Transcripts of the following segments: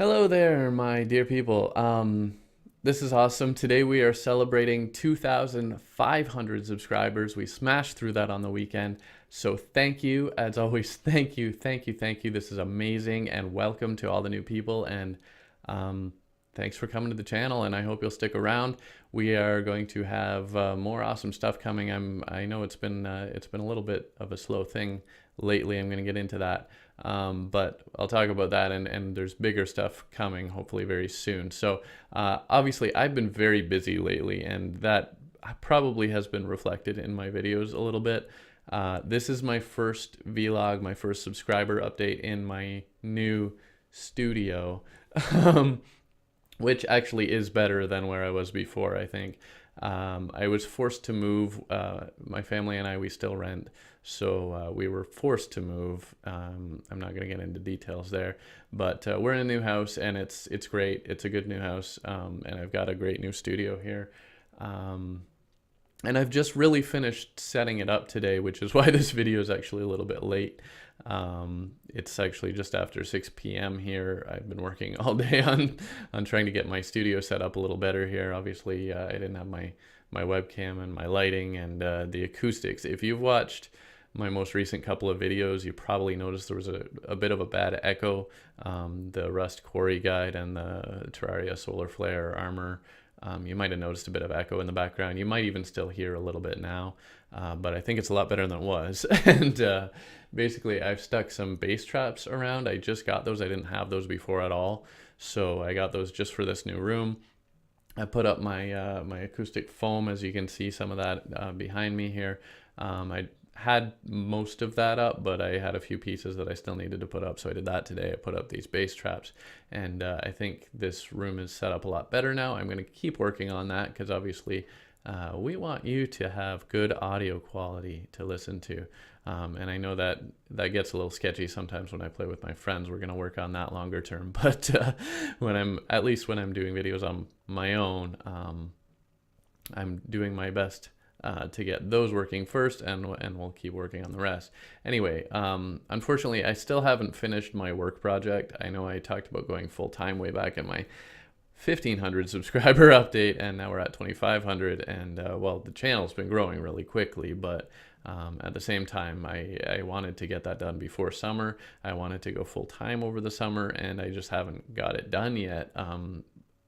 Hello there, my dear people. This is awesome. Today we are celebrating 2,500 subscribers. We smashed through that on the weekend. So thank you, as always. Thank you, thank you, thank you. This is amazing, and welcome to all the new people. And thanks for coming to the channel, and I hope you'll stick around. We are going to have more awesome stuff coming. I know it's been a little bit of a slow thing lately. I'm going to get into that. But I'll talk about that, and there's bigger stuff coming hopefully very soon. So obviously I've been very busy lately, and that probably has been reflected in my videos a little bit. This is my first vlog, my first subscriber update in my new studio, which actually is better than where I was before, I think. I was forced to move. My family and I, we still rent, so we were forced to move. I'm not going to get into details there, but we're in a new house, and it's great. It's a good new house, and I've got a great new studio here. And I've just really finished setting it up today, which is why this video is actually a little bit late. It's actually just after 6 p.m. here. I've been working all day on trying to get my studio set up a little better here. Obviously, I didn't have my webcam and my lighting and the acoustics. If you've watched my most recent couple of videos, you probably noticed there was a bit of a bad echo. The Rust Quarry Guide and the Terraria Solar Flare Armor. You might have noticed a bit of echo in the background. You might even still hear a little bit now, but I think it's a lot better than it was. And basically, I've stuck some bass traps around. I just got those. I didn't have those before at all, so I got those just for this new room. I put up my my acoustic foam, as you can see some of that behind me here. I had most of that up, but I had a few pieces that I still needed to put up, so I did that today. I put up these bass traps, and I think this room is set up a lot better now. I'm going to keep working on that because obviously we want you to have good audio quality to listen to, and I know that gets a little sketchy sometimes when I play with my friends. We're going to work on that longer term, but when I'm doing videos on my own, I'm doing my best to get those working first, and we'll keep working on the rest. Anyway, unfortunately, I still haven't finished my work project. I know I talked about going full-time way back at my 1,500 subscriber update, and now we're at 2,500, and well, the channel's been growing really quickly, but at the same time, I wanted to get that done before summer. I wanted to go full-time over the summer, and I just haven't got it done yet.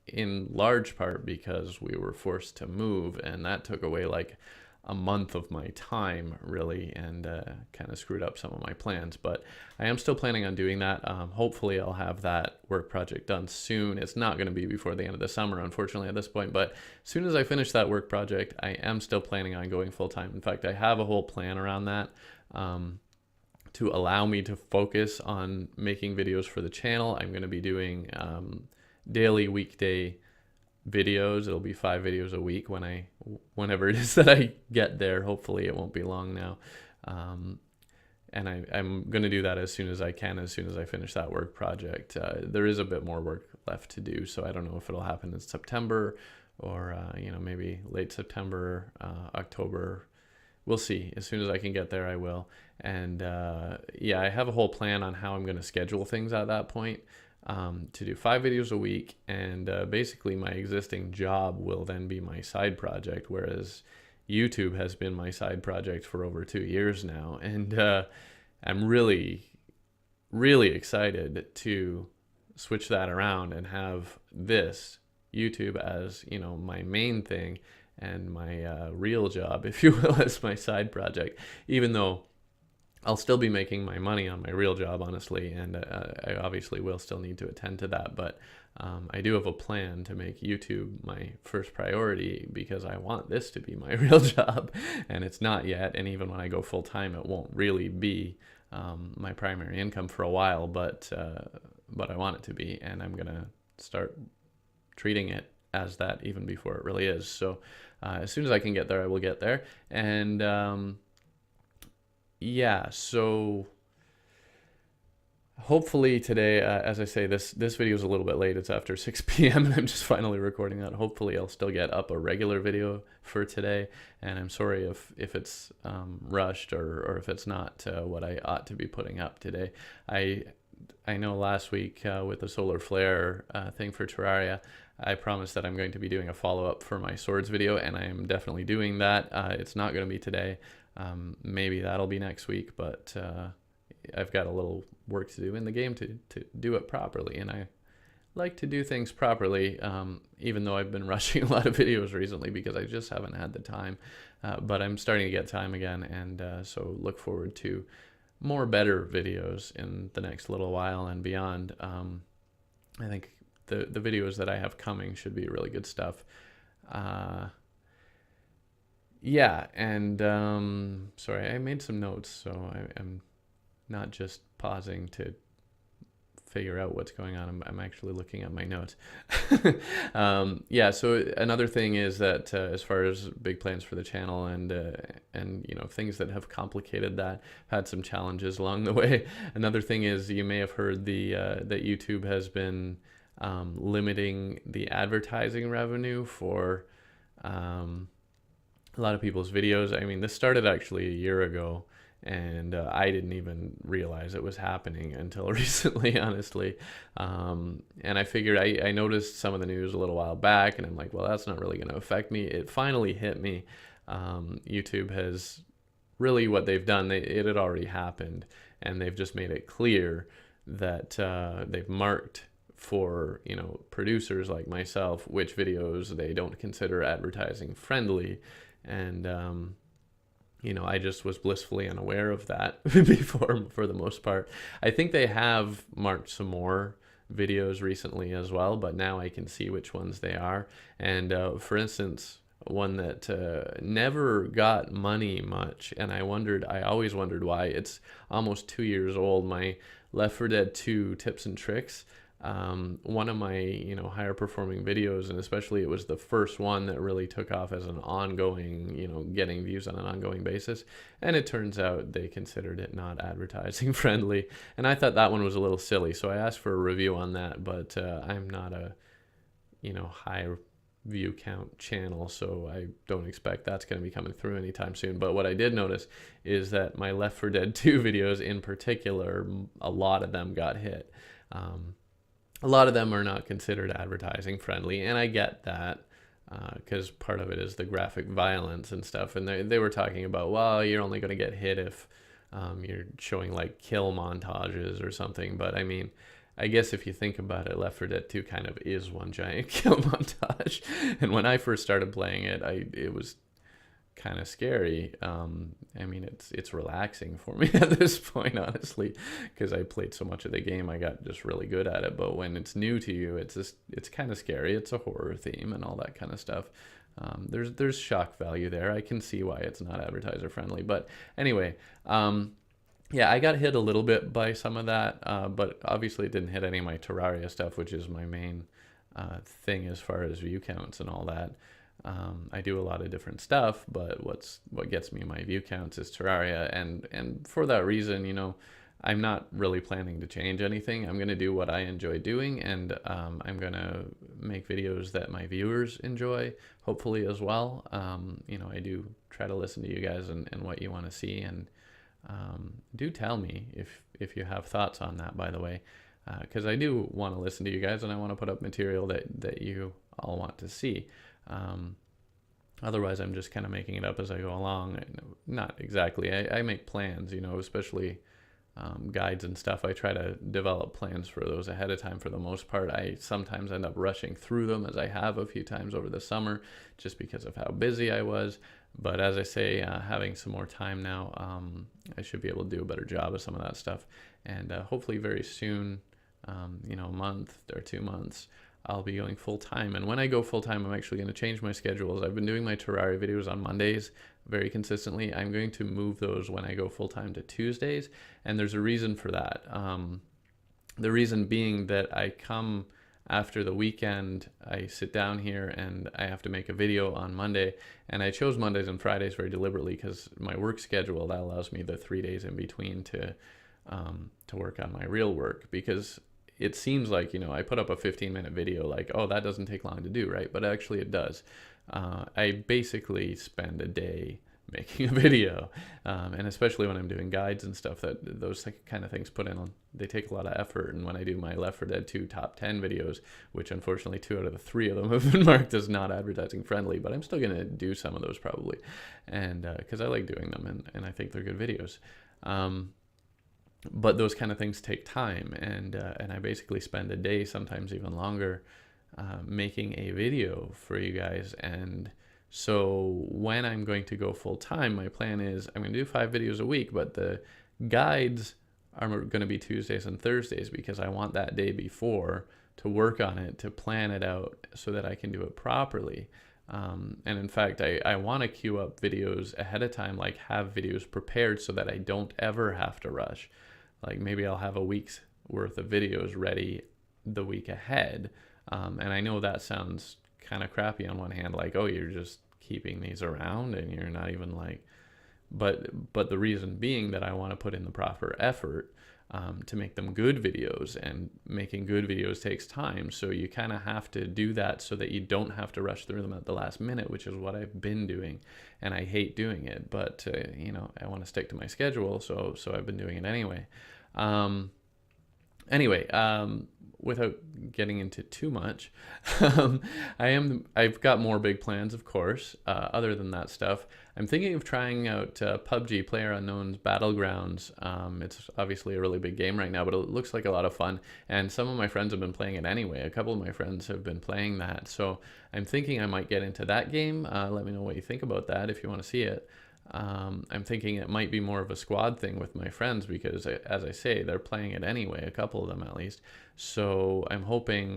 In large part because we were forced to move, and that took away like a month of my time really, and kind of screwed up some of my plans. But I am still planning on doing that. Hopefully I'll have that work project done soon. It's not going to be before the end of the summer, unfortunately, at this point, but as soon as I finish that work project, I am still planning on going full-time. In fact, I have a whole plan around that to allow me to focus on making videos for the channel. I'm going to be doing daily weekday videos. It'll be 5 videos a week whenever it is that I get there. Hopefully it won't be long now, and I'm going to do that as soon as I can, as soon as I finish that work project. There is a bit more work left to do, so I don't know if it'll happen in September or you know, maybe late September, October. We'll see. As soon as I can get there, I will. And yeah, I have a whole plan on how I'm going to schedule things at that point. To do 5 videos a week, and basically my existing job will then be my side project, whereas YouTube has been my side project for over 2 years now, and I'm really excited to switch that around and have this YouTube as, you know, my main thing, and my real job, if you will, as my side project, even though I'll still be making my money on my real job, honestly, and I obviously will still need to attend to that, but I do have a plan to make YouTube my first priority because I want this to be my real job, and it's not yet, and even when I go full-time, it won't really be my primary income for a while, but I want it to be, and I'm going to start treating it as that even before it really is. So as soon as I can get there, I will get there, and yeah, so hopefully today, as I say, this video is a little bit late. It's after 6 p.m. and I'm just finally recording that. Hopefully I'll still get up a regular video for today, and I'm sorry if it's rushed or if it's not what I ought to be putting up today. I I know last week with the solar flare thing for Terraria, I promised that I'm going to be doing a follow-up for my swords video, and I am definitely doing that. It's not going to be today. Maybe that'll be next week, but I've got a little work to do in the game to do it properly, and I like to do things properly, even though I've been rushing a lot of videos recently because I just haven't had the time. But I'm starting to get time again, and so look forward to more better videos in the next little while and beyond. I think the videos that I have coming should be really good stuff. Yeah, and sorry, I made some notes, so I'm not just pausing to figure out what's going on. I'm actually looking at my notes. Yeah, so another thing is that as far as big plans for the channel and you know, things that have complicated that, had some challenges along the way. Another thing is, you may have heard that YouTube has been limiting the advertising revenue for a lot of people's videos. I mean, this started actually a year ago, and I didn't even realize it was happening until recently, honestly. And I figured, I noticed some of the news a little while back, and I'm like, well, that's not really going to affect me. It finally hit me. YouTube has really, what they've done, it had already happened, and they've just made it clear that they've marked for, you know, producers like myself which videos they don't consider advertising friendly. And you know, I just was blissfully unaware of that before, for the most part. I think they have marked some more videos recently as well, but now I can see which ones they are. And for instance, one that never got money much, and I always wondered why. It's almost 2 years old, my Left 4 Dead 2 tips and tricks. One of my, you know, higher performing videos, and especially it was the first one that really took off as an ongoing, you know, getting views on an ongoing basis. And it turns out they considered it not advertising friendly. And I thought that one was a little silly. So I asked for a review on that, but I'm not a, you know, high view count channel, so I don't expect that's going to be coming through anytime soon. But what I did notice is that my Left 4 Dead 2 videos in particular, a lot of them got hit. A lot of them are not considered advertising friendly, and I get that because part of it is the graphic violence and stuff. And they were talking about, well, you're only going to get hit if you're showing like kill montages or something. But I mean, I guess if you think about it, Left 4 Dead 2 kind of is one giant kill montage. And when I first started playing it, it was kind of scary. I mean, it's relaxing for me at this point, honestly, because I played so much of the game, I got just really good at it. But when it's new to you, it's kind of scary. It's a horror theme and all that kind of stuff. There's shock value there. I can see why it's not advertiser friendly. But anyway, yeah, I got hit a little bit by some of that, but obviously it didn't hit any of my Terraria stuff, which is my main thing as far as view counts and all that. I do a lot of different stuff, but what gets me my view counts is Terraria, and for that reason, you know, I'm not really planning to change anything. I'm going to do what I enjoy doing, and I'm going to make videos that my viewers enjoy, hopefully as well. You know, I do try to listen to you guys and what you want to see, and do tell me if you have thoughts on that, by the way, because I do want to listen to you guys, and I want to put up material that you all want to see. Otherwise, I'm just kind of making it up as I go along. Not exactly. I make plans, you know, especially guides and stuff. I try to develop plans for those ahead of time for the most part. I sometimes end up rushing through them, as I have a few times over the summer, just because of how busy I was. But as I say, having some more time now, I should be able to do a better job of some of that stuff. And hopefully very soon, you know, a month or 2 months, I'll be going full-time. And when I go full-time, I'm actually going to change my schedules. I've been doing my Terraria videos on Mondays very consistently. I'm going to move those when I go full-time to Tuesdays, and there's a reason for that. The reason being that I come after the weekend, I sit down here and I have to make a video on Monday, and I chose Mondays and Fridays very deliberately because my work schedule, that allows me the 3 days in between to work on my real work. Because it seems like, you know, I put up a 15-minute video like, oh, that doesn't take long to do, right? But actually it does. I basically spend a day making a video. And especially when I'm doing guides and stuff, that those kind of things they take a lot of effort. And when I do my Left 4 Dead 2 top 10 videos, which unfortunately 2 out of the 3 of them have been marked as not advertising friendly, but I'm still going to do some of those probably. And because I like doing them, and I think they're good videos. But those kind of things take time, and I basically spend a day, sometimes even longer, making a video for you guys. And so when I'm going to go full time, my plan is I'm going to do 5 videos a week, but the guides are going to be Tuesdays and Thursdays, because I want that day before to work on it, to plan it out so that I can do it properly. And in fact, I want to queue up videos ahead of time, like have videos prepared so that I don't ever have to rush. Like maybe I'll have a week's worth of videos ready the week ahead. And I know that sounds kind of crappy on one hand, like, oh, you're just keeping these around and you're not even like, but the reason being that I want to put in the proper effort to make them good videos, and making good videos takes time. So you kind of have to do that so that you don't have to rush through them at the last minute, which is what I've been doing. And I hate doing it, but I want to stick to my schedule. So I've been doing it anyway. Without getting into too much, I've got more big plans, of course. Other than that stuff, I'm thinking of trying out PUBG, PlayerUnknown's Battlegrounds. It's obviously a really big game right now, but it looks like a lot of fun. And some of my friends have been playing it anyway. A couple of my friends have been playing that. So I'm thinking I might get into that game. Let me know what you think about that if you want to see it. I'm thinking it might be more of a squad thing with my friends, because as I say, they're playing it anyway, a couple of them at least. So I'm hoping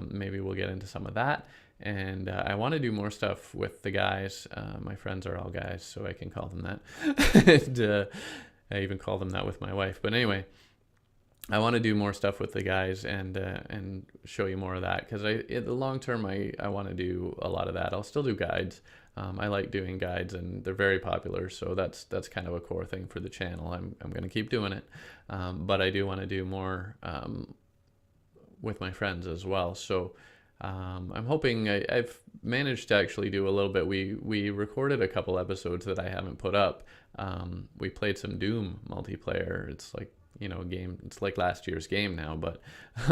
maybe we'll get into some of that. And I want to do more stuff with the guys. My friends are all guys, so I can call them that. And I even call them that with my wife. But anyway, I want to do more stuff with the guys and show you more of that, because in the long term I want to do a lot of that. I'll still do guides. I like doing guides, and they're very popular, so that's kind of a core thing for the channel. I'm going to keep doing it, but I do want to do more with my friends as well. So I'm hoping I've managed to actually do a little bit. We recorded a couple episodes that I haven't put up. We played some Doom multiplayer. It's like, a game, it's like last year's game now, but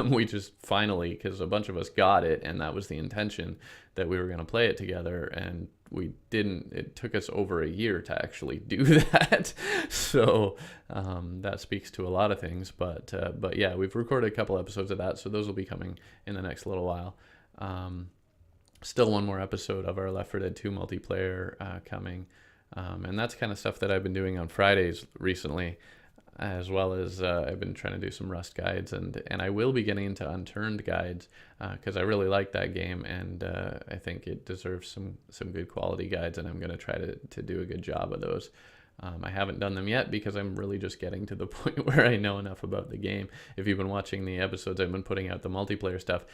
we just finally, because a bunch of us got it, and that was the intention, that we were going to play it together, and we didn't. It took us over a year to actually do that. So that speaks to a lot of things, but yeah, we've recorded a couple episodes of that, so those will be coming in the next little while. Still one more episode of our Left 4 Dead 2 multiplayer coming, and that's kind of stuff that I've been doing on Fridays recently, as well as I've been trying to do some Rust guides, and I will be getting into Unturned guides, because I really like that game, and I think it deserves some good quality guides, and I'm going to try to do a good job of those. I haven't done them yet because I'm really just getting to the point where I know enough about the game. If you've been watching the episodes I've been putting out, the multiplayer stuff,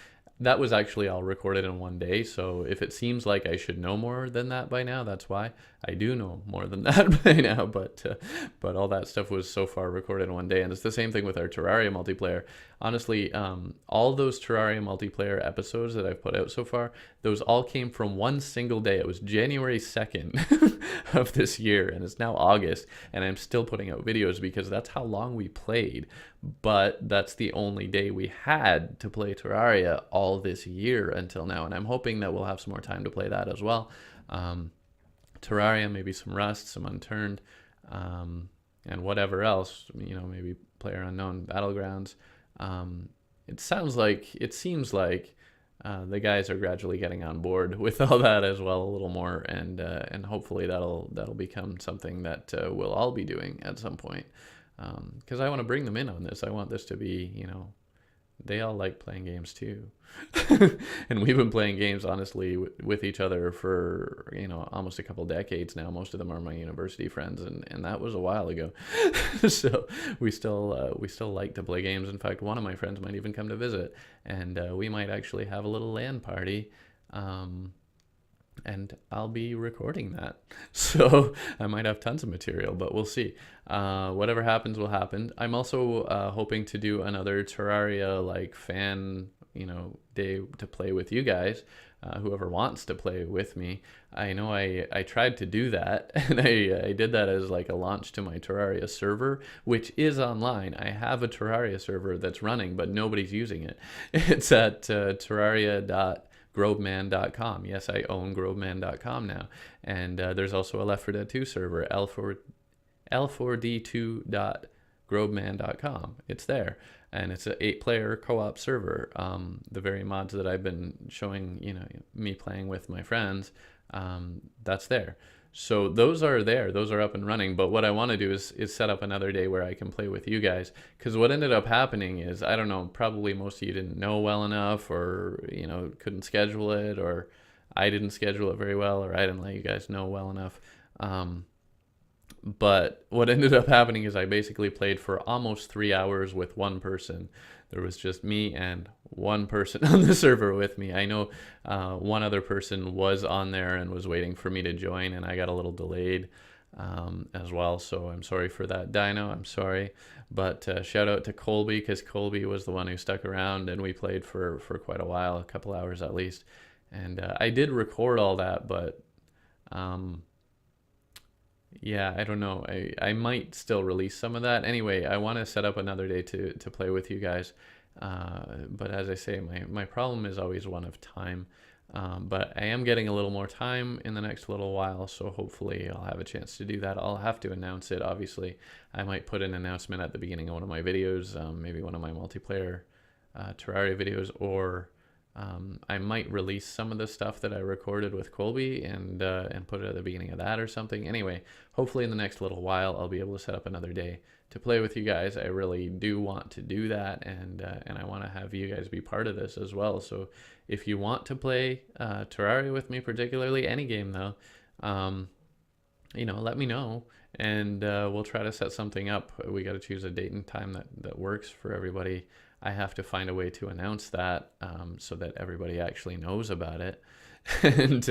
that was actually all recorded in one day. So if it seems like I should know more than that by now, that's why. I do know more than that by now, but all that stuff was so far recorded in one day. And it's the same thing with our Terraria multiplayer. Honestly, all those Terraria multiplayer episodes that I've put out so far, those all came from one single day. It was January 2nd of this year, and it's now August, and I'm still putting out videos because that's how long we played. But that's the only day we had to play Terraria all this year until now, and I'm hoping that we'll have some more time to play that as well. Terraria, maybe some Rust, some Unturned, and whatever else, maybe PlayerUnknown Battlegrounds. It seems like the guys are gradually getting on board with all that as well a little more, and hopefully that'll become something that we'll all be doing at some point, because I want to bring them in on this. I want this to be, they all like playing games too. And we've been playing games, honestly, with each other for, almost a couple decades now. Most of them are my university friends, and that was a while ago. So we still like to play games. In fact, one of my friends might even come to visit, and we might actually have a little LAN party. And I'll be recording that. So I might have tons of material, but we'll see. Whatever happens will happen. I'm also hoping to do another Terraria fan day to play with you guys, whoever wants to play with me. I know I tried to do that, and I did that as like a launch to my Terraria server, which is online. I have a Terraria server that's running, but nobody's using it. It's at terraria.groveman.com. Yes, I own groveman.com now. And there's also a Left 4 Dead 2 server, l4d2.groveman.com. It's there, and it's an 8-player co-op server. The very mods that I've been showing, me playing with my friends, that's there. So those are there, those are up and running. But what I want to do is set up another day where I can play with you guys, because what ended up happening is, I don't know, probably most of you didn't know well enough, or couldn't schedule it, or I didn't schedule it very well, or I didn't let you guys know well enough. But what ended up happening is I basically played for almost 3 hours with one person. There was just me and one person on the server with me. I know one other person was on there and was waiting for me to join, and I got a little delayed as well. So I'm sorry for that, Dino. I'm sorry. But shout out to Colby, because Colby was the one who stuck around, and we played for quite a while, a couple hours at least. And I did record all that, but yeah, I don't know. I might still release some of that. Anyway, I want to set up another day to play with you guys. But as I say, my problem is always one of time. But I am getting a little more time in the next little while, so hopefully I'll have a chance to do that. I'll have to announce it, obviously. I might put an announcement at the beginning of one of my videos, maybe one of my multiplayer Terraria videos, or I might release some of the stuff that I recorded with Colby and put it at the beginning of that or something. Anyway, hopefully in the next little while I'll be able to set up another day to play with you guys. I really do want to do that, and I want to have you guys be part of this as well. So if you want to play Terraria with me, particularly any game though, let me know, and we'll try to set something up. We got to choose a date and time that works for everybody. I have to find a way to announce that so that everybody actually knows about it. And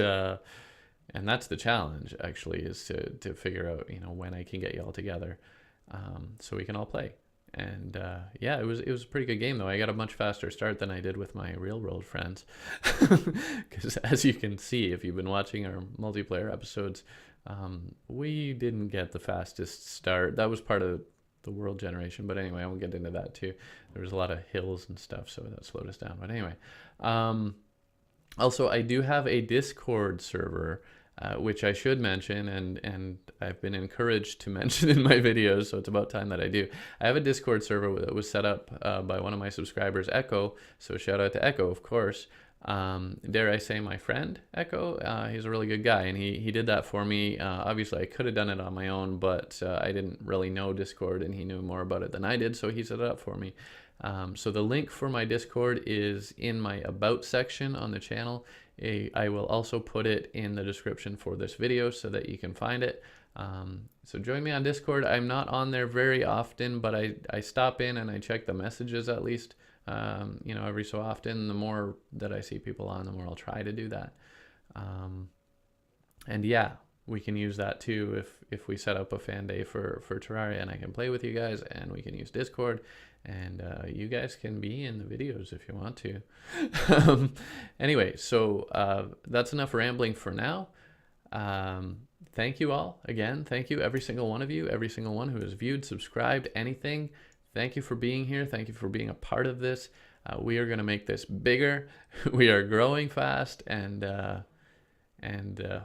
that's the challenge, actually, is to figure out, when I can get you all together so we can all play. And yeah, it was a pretty good game, though. I got a much faster start than I did with my real world friends. Because as you can see, if you've been watching our multiplayer episodes, we didn't get the fastest start. That was part of the world generation, but anyway, I won't get into that too. There was a lot of hills and stuff, so that slowed us down. But anyway, also I do have a Discord server, which I should mention, and I've been encouraged to mention in my videos, so it's about time that I do. I have a Discord server that was set up by one of my subscribers, Echo. So shout out to Echo, of course. Dare I say my friend Echo. He's a really good guy, and he did that for me. Obviously I could have done it on my own, but I didn't really know Discord, and he knew more about it than I did, so he set it up for me. So the link for my Discord is in my about section on the channel. I will also put it in the description for this video so that you can find it. So join me on Discord. I'm not on there very often, but I stop in and I check the messages at least. Every so often. The more that I see people on, the more I'll try to do that. And yeah, we can use that too if we set up a fan day for Terraria, and I can play with you guys, and we can use Discord, and you guys can be in the videos if you want to. Anyway, so that's enough rambling for now. Thank you all again. Thank you, every single one of you, every single one who has viewed, subscribed, anything. Thank you for being here. Thank you for being a part of this. We are going to make this bigger. We are growing fast, and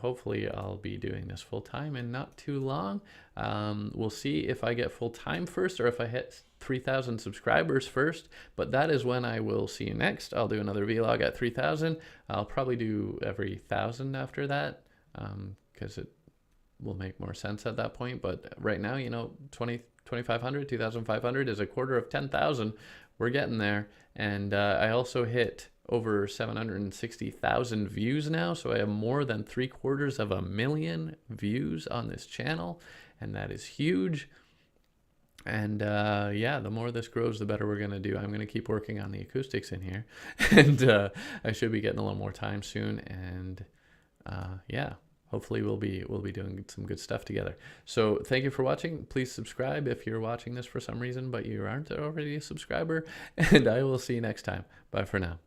hopefully I'll be doing this full time in not too long. We'll see if I get full time first, or if I hit 3,000 subscribers first, but that is when I will see you next. I'll do another vlog at 3,000. I'll probably do every 1,000 after that, because it will make more sense at that point. But right now, 2,500, 2,500 is a quarter of 10,000. We're getting there. And I also hit over 760,000 views now. So I have more than 750,000 views on this channel. And that is huge. And yeah, the more this grows, the better we're going to do. I'm going to keep working on the acoustics in here. And I should be getting a little more time soon. And yeah, hopefully we'll be doing some good stuff together. So thank you for watching. Please subscribe if you're watching this for some reason but you aren't already a subscriber, and I will see you next time. Bye for now.